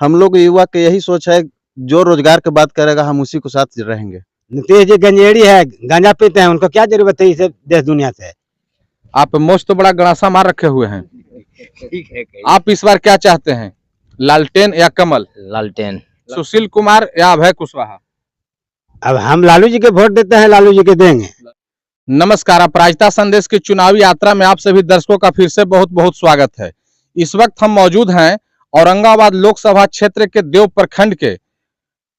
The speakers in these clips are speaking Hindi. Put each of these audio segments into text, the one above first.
हम लोग युवा के यही सोच है, जो रोजगार की बात करेगा हम उसी के साथ रहेंगे। नीतीश जी गंजेड़ी है, गांजा पीते हैं, उनको क्या जरूरत है इसे देश दुनिया से। आप मोस्ट तो बड़ा गणासा मार रखे हुए हैं। ठीक है, आप इस बार क्या चाहते हैं, लालटेन या कमल? लालटेन। सुशील कुमार या अभय कुशवाहा? अब हम लालू जी के वोट देते हैं, लालू जी के देंगे। नमस्कार, अपराजिता संदेश की चुनावी यात्रा में आप सभी दर्शकों का फिर से बहुत बहुत स्वागत है। इस वक्त हम मौजूद हैं औरंगाबाद लोकसभा क्षेत्र के देव प्रखंड के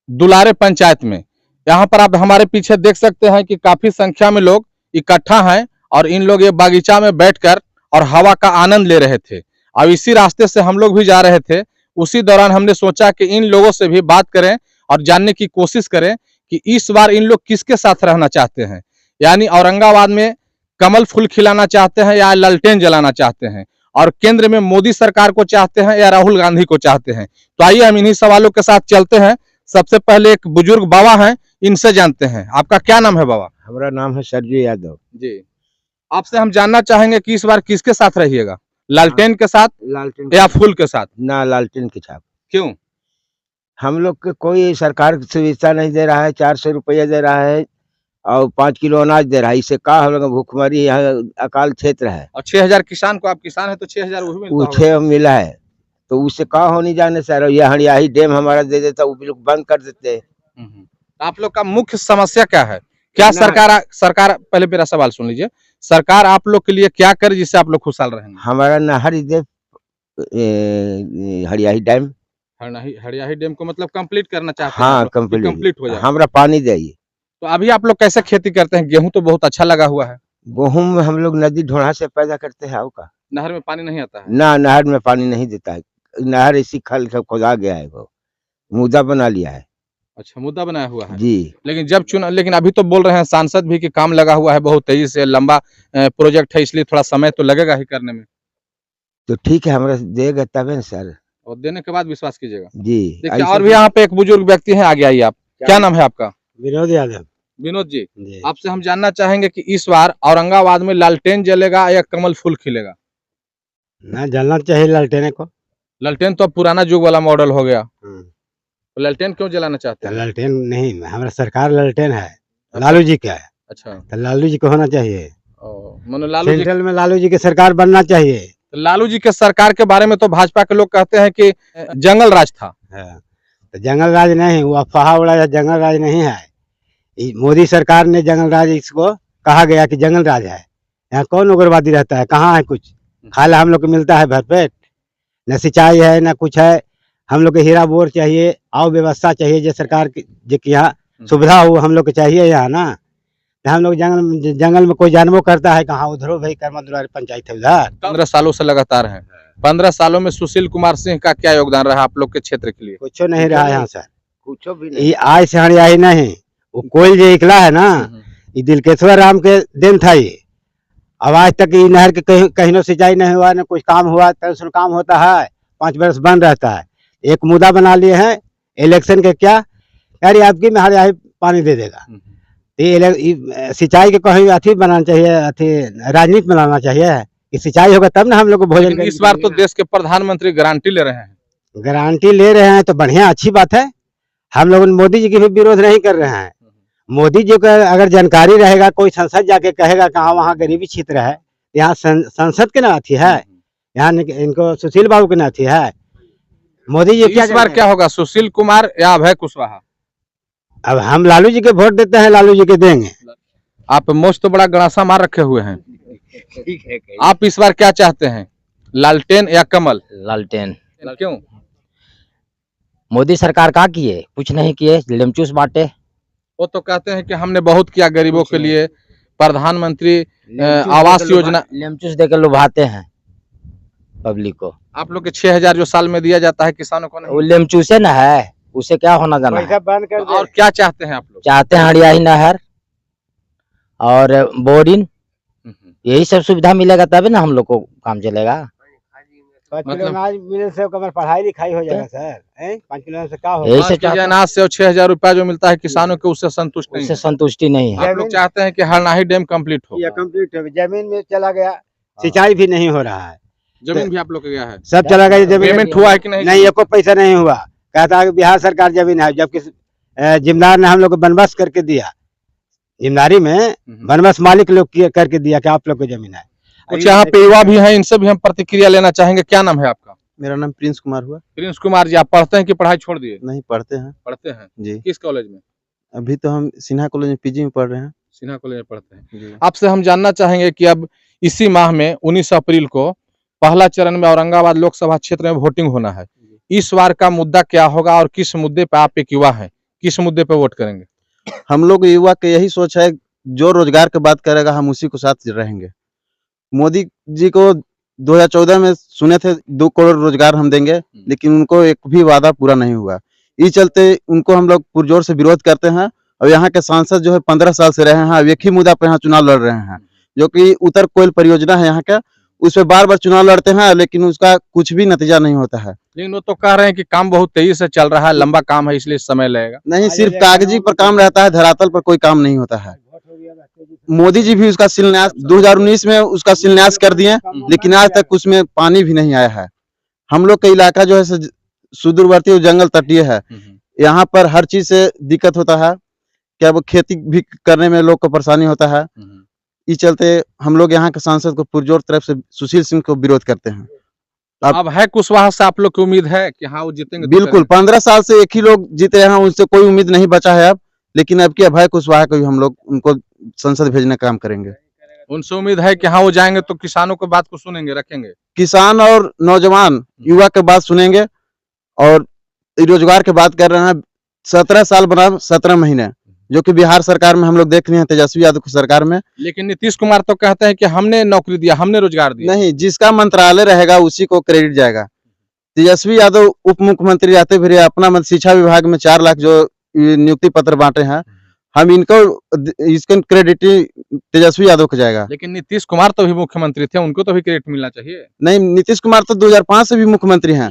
दुलारे पंचायत में। यहाँ पर आप हमारे पीछे देख सकते हैं कि काफी संख्या में लोग इकट्ठा हैं और इन लोग ये बागीचा में बैठकर और हवा का आनंद ले रहे थे। अब इसी रास्ते से हम लोग भी जा रहे थे। उसी दौरान हमने सोचा कि इन लोगों से भी बात करें और जानने की कोशिश करें कि इस बार इन लोग किसके साथ रहना चाहते हैं, यानी औरंगाबाद में कमल फूल खिलाना चाहते हैं या लालटेन जलाना चाहते हैं, और केंद्र में मोदी सरकार को चाहते हैं या राहुल गांधी को चाहते हैं। तो आइए हम इन्हीं सवालों के साथ चलते हैं। सबसे पहले एक बुजुर्ग बाबा हैं, इनसे जानते हैं। आपका क्या नाम है बाबा? हमारा नाम है सरजू यादव जी, आपसे हम जानना चाहेंगे कि इस बार किसके साथ रहिएगा, लालटेन के साथ लालटेन या फूल के साथ? ना, लालटेन की छाप। क्यों? हम लोग के कोई सरकार सुविधा नहीं दे रहा है, 400 रुपया दे रहा है और 5 किलो अनाज दे रहा है। इससे का हम लोग भूखमरी, यहाँ अकाल क्षेत्र है और 6000 किसान को, आप किसान है तो 6000 वो भी मिलता वो होगा। 6 मिला है, तो उससे का हो नहीं जाने सर। ये हरियाही डैम हमारा दे देता, वो लोग बंद कर देते। तो आप लोग का मुख्य समस्या क्या है? क्या ना- सरकार पहले मेरा सवाल सुन लीजिए, सरकार आप लोग के लिए क्या करे जिससे आप लोग खुशहाल रहेंगे? हमारा नहर दे, हरियाही डैम। हरियाही डैम को मतलब कंप्लीट करना चाहते हैं हाँ, आप लोग, कि कंप्लीट हो जाए। हमारा पानी चाहिए। तो अभी आप लोग कैसे खेती करते हैं? गेहूं तो बहुत अच्छा लगा हुआ है। गेहूँ हम लोग नदी ढोढ़ा से पैदा करते हैं। आओ का नहर में पानी नहीं आता है? ना, नहर में पानी नहीं देता है। नहर इसी खल से खोदा गया है, वो मुद्दा बना लिया है अच्छा, मुद्दा बनाया हुआ है जी। लेकिन अभी तो बोल रहे हैं सांसद भी कि काम लगा हुआ है बहुत तेजी से, लंबा प्रोजेक्ट है, इसलिए थोड़ा समय तो लगेगा ही करने में। तो ठीक है, हमारा देगा तब न सर और देने के बाद विश्वास कीजिएगा जी। देखिए। और भी यहाँ पे एक बुजुर्ग व्यक्ति हैं, आगे आइए आप। क्या नाम है आपका? विनोद यादव। विनोद जी, आपसे हम जानना चाहेंगे कि इस बार औरंगाबाद में लालटेन जलेगा या कमल फूल खिलेगा? ना, जलना चाहिए लालटेन को। लालटेन तो अब पुराना युग वाला मॉडल हो गया, तो लालटेन क्यों जलाना चाहते हैं? लालटेन नहीं, हमारा सरकार लालटेन है, लालू जी का है, अच्छा, तो लालू जी को होना चाहिए। मानो लालू जी, सेंट्रल में लालू जी की सरकार बनना चाहिए। तो लालू जी के सरकार के बारे में तो भाजपा के लोग कहते हैं कि जंगल राज था। तो जंगल राज नहीं, वो अफवाह उड़ा, जंगल राज नहीं है। मोदी सरकार ने जंगल राज इसको कहा गया कि जंगल राज है। यहाँ कौन उग्रवादी रहता है? कहाँ है कुछ? खाला हम लोग को मिलता है भरपेट, न सिंचाई है न कुछ है। हम लोग को हीरा बोर चाहिए और व्यवस्था चाहिए, जो सरकार की जो यहाँ सुविधा हो हम लोग को चाहिए यहाँ ना। हम लोग जंगल में कोई जानवर करता है कहाँ? उधरो भाई कर्मा दुलारी पंचायत है उधर। 15 सालों से लगातार है। 15 सालों में सुशील कुमार सिंह का क्या योगदान रहा आप लोग के क्षेत्र के लिए? कुछ नहीं रहा यहाँ सर, कुछ भी नहीं। आज से हरियाही नहीं, वो कोयल जो निकला है ना, ये दिलकेश्वर राम के दिन था ये। अब आज तक ये नहर के कहीं न सिंचाई नहीं हुआ, न कुछ काम हुआ। तहसील काम होता है, 5 वर्ष बंद रहता है। एक मुद्दा बना लिए हैं इलेक्शन के, क्या यार आपकी में हरियाही पानी दे देगा। ये सिंचाई के कहीं अथी बनाना चाहिए, अथी राजनीति बनाना चाहिए कि सिंचाई होगा तब ना हम लोग को भोजन। इस बार तो देश के प्रधानमंत्री गारंटी ले रहे हैं। गारंटी ले रहे हैं तो बढ़िया, अच्छी बात है। हम लोग मोदी जी की भी विरोध नहीं कर रहे हैं। मोदी जी का अगर जानकारी रहेगा, कोई संसद जाके कहेगा कहाँ वहाँ गरीबी क्षेत्र है, यहाँ संसद के ना अथी है, यहाँ इनको सुशील बाबू के ना अथी है। मोदी जी इस बार क्या होगा, सुशील कुमार या अभय कुशवाहा? अब हम लालू जी के वोट देते हैं, लालू जी के देंगे। आप मोस्ट तो बड़ा गणासा मार रखे हुए हैं। ठीक है, आप इस बार क्या चाहते हैं, लालटेन या कमल? लालटेन। क्यों? मोदी सरकार का किए, कुछ नहीं किए, लेमचूस बांटे। वो तो कहते हैं कि हमने बहुत किया गरीबों के लिए, प्रधानमंत्री आवास योजना। लेमचूस देकर लुभाते हैं पब्लिक को। आप लोग के 6000 जो साल में दिया जाता है किसानों को, वो लेमचूसे न है, उसे क्या होना जाना है? बंद कर और क्या चाहते हैं आप लोग? चाहते हैं हरियाही नहर और बोरिंग, यही सब सुविधा मिलेगा तभी ना हम लोग को काम चलेगा। मतलब अनाज मिलने से पढ़ाई लिखाई हो जाएगा सर। 5 किलो से क्या होगा? यही से 5 केजी अनाज से और 6000 रुपया जो मिलता है किसानों को, उससे संतुष्ट नहीं उससे है। संतुष्टि नहीं है। आप लोग चाहते हैं कि हरनाही डैम कंप्लीट हो? या कंप्लीट हो, जमीन में चला गया, सिंचाई भी नहीं हो रहा है। जमीन भी आप लोग के गया है? सब चला गया जमीन। पेमेंट हुआ है कि नहीं? नहीं, एको पैसा नहीं हुआ। कहता है कि बिहार सरकार जमीन है, जबकि जिम्मेदार ने हम लोग को बनवास करके दिया। जिम्मेदारी में बनवास मालिक लोग करके दिया कि आप लोग को जमीन है। कुछ यहाँ पे युवा भी हैं, इनसे भी हम प्रतिक्रिया लेना चाहेंगे। क्या नाम है आपका? मेरा नाम प्रिंस कुमार हुआ। प्रिंस कुमार जी, आप पढ़ते हैं कि पढ़ाई छोड़ दिए? नहीं, पढ़ते हैं पढ़ते हैं। जी। किस कॉलेज में? अभी तो हम सिन्हा कॉलेज में पीजी में पढ़ रहे हैं सिन्हा कॉलेज में पढ़ते हैं। जी। आपसे हम जानना चाहेंगे कि अब इसी माह में 19 अप्रैल को पहला चरण में औरंगाबाद लोकसभा क्षेत्र में वोटिंग होना है। इस बार का मुद्दा क्या होगा और किस मुद्दे पे आप एक युवा हैं, किस मुद्दे पे वोट करेंगे? हम लोग युवा के यही सोच है, जो रोजगार की बात करेगा हम उसी को साथ रहेंगे। मोदी जी को 2014 में सुने थे 2 करोड़ रोजगार हम देंगे, लेकिन उनको एक भी वादा पूरा नहीं हुआ। इस चलते उनको हम लोग पुरजोर से विरोध करते हैं। और यहाँ के सांसद जो है 15 साल से रहे हैं, अब एक ही मुद्दा पे यहाँ चुनाव लड़ रहे हैं, जो कि उत्तर कोयल परियोजना है यहाँ का। उस पर बार बार चुनाव लड़ते हैं, लेकिन उसका कुछ भी नतीजा नहीं होता है। लेकिन वो तो कह रहे हैं कि काम बहुत तेजी से चल रहा है, लंबा काम है, इसलिए समय लगेगा। नहीं, सिर्फ कागजी पर काम रहता है, धरातल पर कोई काम नहीं होता है। मोदी जी भी उसका शिलान्यास 2019 में उसका शिलान्यास कर दिए, लेकिन आज तक उसमें पानी भी नहीं आया है। हम लोग का इलाका जो है सुदूरवर्ती और जंगल तटीय है, यहाँ पर हर चीज से दिक्कत होता है। क्या वो खेती भी करने में लोग को परेशानी होता है। इस चलते हम लोग यहाँ के सांसद को पुरजोर तरफ से सुशील सिंह को विरोध करते हैं। अब है कुशवाहा से आप लोग की उम्मीद है कि हाँ वो जीतेंगे? बिल्कुल, 15 साल से एक ही लोग जीते हैं, उनसे कोई उम्मीद नहीं बचा है अब। लेकिन अब की अभय कुशवाहा को भी हम लोग उनको संसद भेजने का काम करेंगे। उनसे उम्मीद है कि हाँ वो जाएंगे तो किसानों की बात को सुनेंगे, रखेंगे। किसान और नौजवान युवा के बात सुनेंगे। और रोजगार की बात कर रहे हैं, 17 साल बना 17 महीने, जो कि बिहार सरकार में हम लोग देख रहे हैं, तेजस्वी यादव की सरकार में। लेकिन नीतीश कुमार तो कहते हैं कि हमने नौकरी दिया, हमने रोजगार दिया। नहीं, जिसका मंत्रालय रहेगा उसी को क्रेडिट जाएगा। तेजस्वी यादव उप मुख्यमंत्री रहते फिर अपना शिक्षा विभाग में 4 लाख जो नियुक्ति पत्र बांटे हैं, हम इनको इसका क्रेडिट तेजस्वी यादव को जाएगा। लेकिन नीतीश कुमार तो भी मुख्यमंत्री थे, उनको तो भी क्रेडिट मिलना चाहिए। नहीं, नीतीश कुमार तो 2005 से भी मुख्यमंत्री हैं,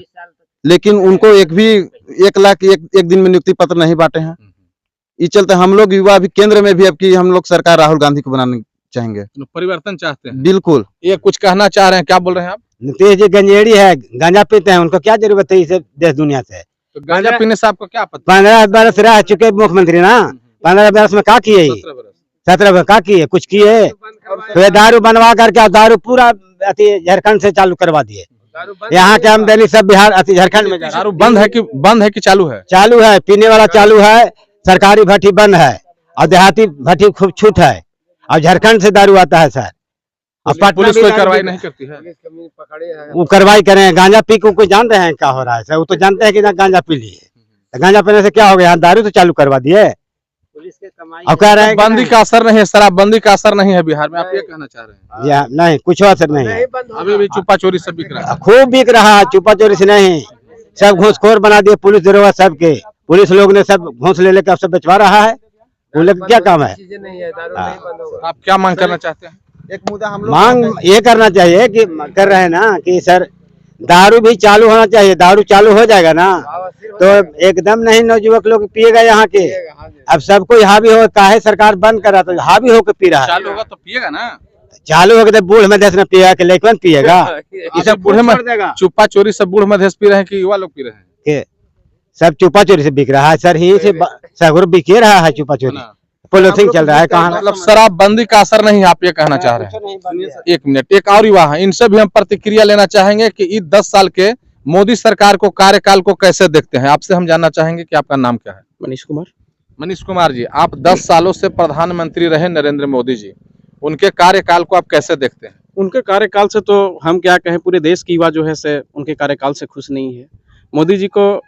लेकिन उनको एक लाख एक दिन में नियुक्ति पत्र नहीं बांटे हैं। इस चलते हम लोग युवा अभी केंद्र में भी अब की हम लोग सरकार राहुल गांधी को बनाने चाहेंगे। परिवर्तन चाहते हैं? बिल्कुल। ये कुछ कहना चाह रहे हैं, क्या बोल रहे हैं आप? नीतीश जी गंजेड़ी है, गांजा पीते हैं, उनको क्या जरूरत है इसे देश दुनिया से? तो गांजा पीने से आपको क्या पता? 15 बरस रह चुके मुख्यमंत्री ना, 15 बरस में क्या किए? 17 में क्या किए? कुछ किए? तो ये दारू बनवा करके दारू पूरा झारखंड से चालू करवा दिए। यहाँ के आमदनी सब बिहार झारखंड में। दारू बंद है कि चालू है? चालू है, पीने वाला चालू है, सरकारी भट्टी बंद है और देहाती भट्टी खूब छूट है। और झारखंड से दारू आता है सर। अब पुलिस कोई कार्रवाई नहीं करती है? वो कार्रवाई करें। गांजा पी को कोई जान रहे हैं क्या हो रहा है सर? वो तो जानते हैं कि ना गांजा पी लिए, तो गांजा पीने से क्या हो गया? दारू तो चालू करवा दिए। और कह रहे हैं बंदी का असर नहीं है, शराबबंदी का असर नहीं है बिहार में, आप ये कहना चाह रहे हैं? नहीं, कुछ असर नहीं है। अभी भी चुपा चोरी सब बिक रहा है? खूब बिक रहा है, चुपा चोरी से नहीं, सब घूसखोर बना दिए पुलिस दरोगा सबके। पुलिस लोग ने सब घूस ले लेकर सब बेचवा रहा है। वो लोग क्या काम है? आप क्या मांग करना चाहते हैं? एक मुद्दा हम लोग मांग ये करना चाहिए कि कर रहे हैं ना कि सर दारू भी चालू होना चाहिए। दारू चालू हो जाएगा ना तो एकदम नहीं नौजुवक लोग पिएगा यहाँ के। अब सबको हावी हो, काहे सरकार बंद करा तो हावी होकर पी रहा है। चालू होगा तो पिएगा ना? चालू होगा तो बूढ़ मधेश में पिएगा कि लड़कन पिएगा? ये सब बूढ़े में चुपा चोरी सब बूढ़ मधेश पी रहे हैं कि युवा लोग पी रहे हैं? सब चुपा चोरी से बिक रहा है सर, यही से सगुर बिके रहा है चुपा चोरी। पॉलिथिन चल रहा है कहाँ? मतलब शराबबंदी का असर नहीं, आप ये कहना चाह रहे हैं? एक मिनट, एक और युवा है, इनसे भी हम प्रतिक्रिया लेना चाहेंगे कि इस 10 साल के मोदी सरकार को कार्यकाल को कैसे देखते हैं। आपसे हम जानना चाहेंगे कि आपका नाम क्या है? मनीष कुमार। मनीष कुमार जी, आप 10 सालों से प्रधानमंत्री रहे नरेंद्र मोदी जी, उनके कार्यकाल को आप कैसे देखते हैं? उनके कार्यकाल से तो हम क्या कहें, पूरे देश की युवा जो है से उनके कार्यकाल से खुश नहीं है। मोदी जी को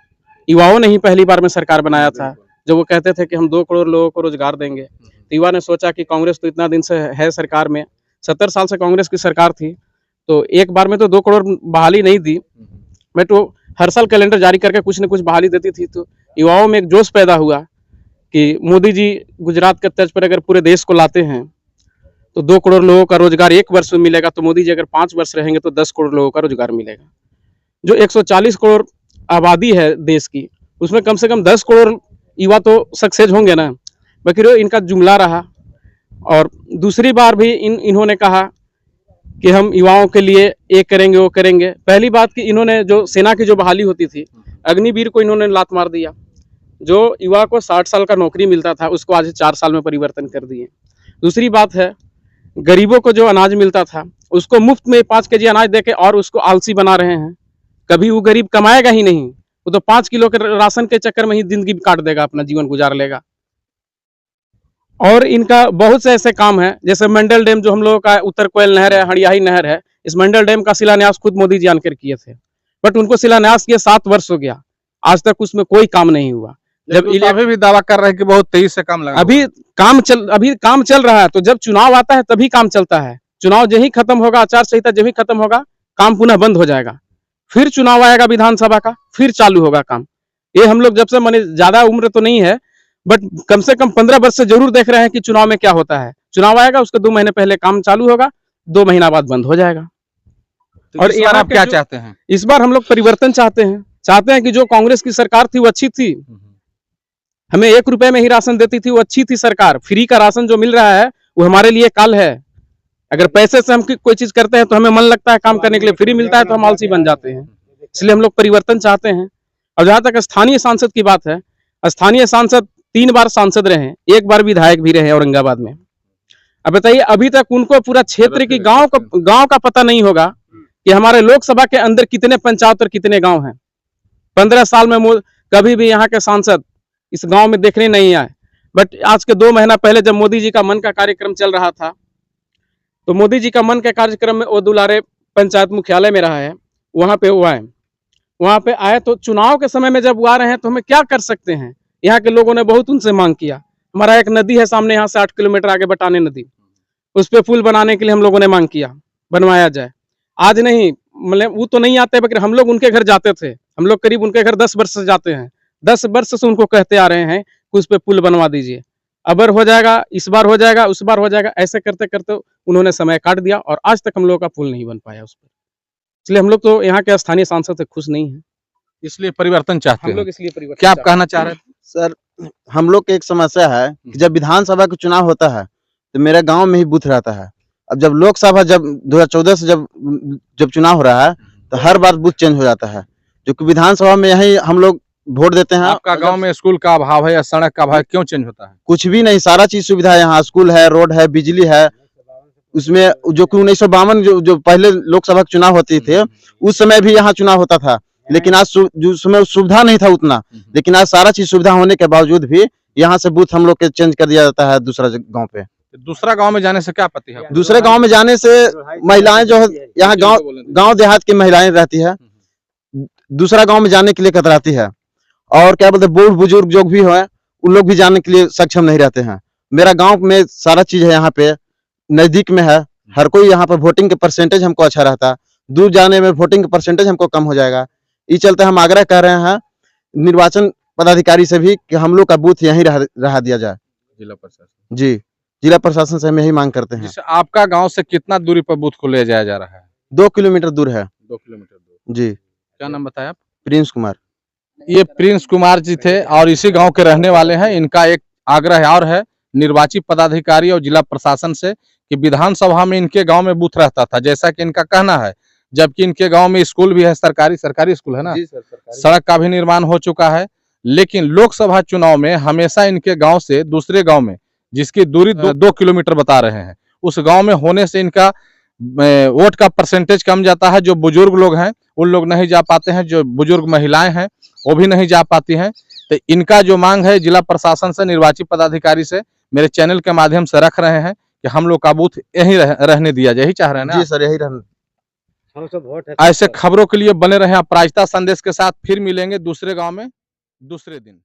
युवाओं ने ही पहली बार में सरकार बनाया था, जब वो कहते थे कि हम 2 करोड़ लोगों को रोजगार देंगे। तो युवा ने सोचा कि कांग्रेस तो इतना दिन से है सरकार में, 70 साल से कांग्रेस की सरकार थी, तो एक बार में तो 2 करोड़ बहाली नहीं दी, बट वो हर साल कैलेंडर जारी करके कुछ न कुछ बहाली देती थी। तो युवाओं में एक जोश पैदा हुआ कि मोदी जी गुजरात के तर्ज पर अगर पूरे देश को लाते हैं तो 2 करोड़ लोगों का रोजगार 1 वर्ष में मिलेगा, तो मोदी जी अगर 5 वर्ष रहेंगे तो 10 करोड़ लोगों का रोजगार मिलेगा। जो 140 करोड़ आबादी है देश की, उसमें कम से कम 10 करोड़ युवा तो सक्सेस होंगे ना। बाकी इनका जुमला रहा। और दूसरी बार भी इन्होंने कहा कि हम युवाओं के लिए ये करेंगे वो करेंगे। पहली बात कि इन्होंने जो सेना की जो बहाली होती थी, अग्निवीर को इन्होंने लात मार दिया। जो युवा को 60 साल का नौकरी मिलता था उसको आज 4 साल में परिवर्तन कर दिए। दूसरी बात है, गरीबों को जो अनाज मिलता था उसको मुफ्त में 5 केजी अनाज देके और उसको आलसी बना रहे हैं। कभी वो गरीब कमाएगा ही नहीं, वो तो 5 किलो के राशन के चक्कर में ही जिंदगी काट देगा, अपना जीवन गुजार लेगा। और इनका बहुत से ऐसे काम है, जैसे मंडल डैम जो हम लोगों का उत्तर कोयल नहर है, हड़ियाही नहर है, इस मंडल डैम का शिलान्यास खुद मोदी जी आकर किए थे, बट उनको शिलान्यास किए 7 वर्ष हो गया, आज तक उसमें कोई काम नहीं हुआ। जब अभी भी दावा कर रहे हैं कि बहुत तेजी से काम लगा, अभी काम चल रहा है। तो जब चुनाव आता है तभी काम चलता है। चुनाव जब ही खत्म होगा, आचार संहिता जब ही खत्म होगा, काम पुनः बंद हो जाएगा। फिर चुनाव आएगा विधानसभा का, फिर चालू होगा काम। ये हम लोग जब से माने ज्यादा उम्र तो नहीं है, बट कम से कम 15 वर्ष से जरूर देख रहे हैं कि चुनाव में क्या होता है। चुनाव आएगा, उसके 2 महीने पहले काम चालू होगा, 2 महीना बाद बंद हो जाएगा। तो और इस बार आप क्या चाहते हैं? इस बार हम लोग परिवर्तन चाहते हैं कि जो कांग्रेस की सरकार थी वो अच्छी थी, हमें 1 रुपए में ही राशन देती थी, वो अच्छी थी सरकार। फ्री का राशन जो मिल रहा है वो हमारे लिए काल है। अगर पैसे से हम कोई चीज करते हैं तो हमें मन लगता है काम करने के लिए, फ्री मिलता है तो हम आलसी बन जाते हैं। इसलिए हम लोग परिवर्तन चाहते हैं। और जहां तक स्थानीय सांसद की बात है, स्थानीय सांसद 3 बार सांसद रहे, 1 बार विधायक भी रहे औरंगाबाद में। अब बताइए, अभी तक उनको पूरा क्षेत्र की गांव का पता नहीं होगा कि हमारे लोकसभा के अंदर कितने पंचायत और कितने गांव हैं। 15 साल में कभी भी यहाँ के सांसद इस गांव में देखने नहीं आए। बट आज के 2 महीना पहले जब मोदी जी का मन का कार्यक्रम चल रहा था, तो मोदी जी का मन के कार्यक्रम में वो दुलारे पंचायत मुख्यालय में रहा है, वहां पे आए तो चुनाव के समय में जब वो आ रहे हैं तो हमें क्या कर सकते हैं। यहाँ के लोगों ने बहुत उनसे मांग किया। हमारा एक नदी है सामने, यहाँ से 8 किलोमीटर आगे बटाने नदी, उस पर पुल बनाने के लिए हम लोगों ने मांग किया, बनवाया जाए। आज नहीं, मतलब वो तो नहीं आते, बल्कि हम लोग उनके घर जाते थे। हम लोग करीब उनके घर 10 वर्ष से जाते हैं, 10 वर्ष से उनको कहते आ रहे हैं कि उस पर पुल बनवा दीजिए। अबर हो जाएगा, इस बार हो जाएगा, उस बार हो जाएगा, ऐसे करते करते उन्होंने समय काट दिया और आज तक हम लोगों का पुल नहीं बन पाया उस पर। इसलिए हम लोग तो यहाँ के स्थानीय सांसद से खुश नहीं है, इसलिए परिवर्तन चाहते हैं। हम लोग इसलिए परिवर्तन क्या आप कहना चाह रहे हैं? सर, हम लोग की एक समस्या है कि जब विधानसभा का चुनाव होता है तो मेरे गांव में ही बूथ रहता है। अब जब लोकसभा जब 2014 से जब चुनाव हो रहा है तो हर बार बूथ चेंज हो जाता है, जो कि विधानसभा में यही हम लोग वोट देते हैं। आपका गांव में स्कूल का अभाव है या सड़क का अभाव है, क्यों चेंज होता है? कुछ भी नहीं, सारा चीज सुविधा है यहाँ, स्कूल है, रोड है, बिजली है। उसमें जो कि 1952 जो पहले लोकसभा के चुनाव होते थे उस समय भी यहाँ चुनाव होता था, लेकिन आज जो समय सुविधा नहीं था उतना, लेकिन आज सारा चीज सुविधा होने के बावजूद भी यहाँ से बूथ हम लोग के चेंज कर दिया जाता है दूसरा गांव पे। दूसरा गांव में जाने से क्या आपत्ति है? दूसरे गांव में जाने से महिलाएं जो है यहाँ गांव देहात की महिलाएं रहती है, दूसरा गांव में जाने के लिए कतराती है। और क्या बोलते, बूढ़ बुजुर्ग जो भी है उन लोग भी जाने के लिए सक्षम नहीं रहते हैं। मेरा गांव में सारा चीज है, यहाँ पे नजदीक में है, हर कोई यहाँ पर वोटिंग के परसेंटेज हमको अच्छा रहता है। दूर जाने में वोटिंग का परसेंटेज हमको कम हो जाएगा। इस चलते हम आग्रह कर रहे हैं निर्वाचन पदाधिकारी से भी कि हम लोग का बूथ यहीं रहा दिया जाए। जिला प्रशासन जी, जिला प्रशासन से हम यही मांग करते हैं। आपका गांव से कितना दूरी पर बूथ को ले जाया जा रहा है? 2 किलोमीटर दूर है। 2 किलोमीटर दूर। जी। क्या नाम बताया आप? प्रिंस कुमार। ये प्रिंस कुमार जी थे और इसी गांव के रहने वाले हैं। इनका एक आग्रह और है निर्वाचित पदाधिकारी और जिला प्रशासन से कि विधानसभा में इनके गांव में बूथ रहता था, जैसा कि इनका कहना है, जबकि इनके गांव में स्कूल भी है, सरकारी स्कूल है ना, सड़क का भी निर्माण हो चुका है। लेकिन लोकसभा चुनाव में हमेशा इनके गांव से दूसरे गांव में, जिसकी दूरी 2 किलोमीटर बता रहे हैं, उस गांव में होने से इनका वोट का परसेंटेज कम जाता है। जो बुजुर्ग लोग हैं उन लोग नहीं जा पाते हैं, जो बुजुर्ग महिलाएं हैं वो भी नहीं जा पाती हैं। तो इनका जो मांग है जिला प्रशासन से, निर्वाचित पदाधिकारी से, मेरे चैनल के माध्यम से रख रहे हैं कि हम लोग का बूथ यहीं रहने दिया जाए। यही चाह रहे हैं ना? जी सर, यही रहने। ऐसे खबरों के लिए बने रहे अपराजिता संदेश के साथ। फिर मिलेंगे दूसरे गांव में दूसरे दिन।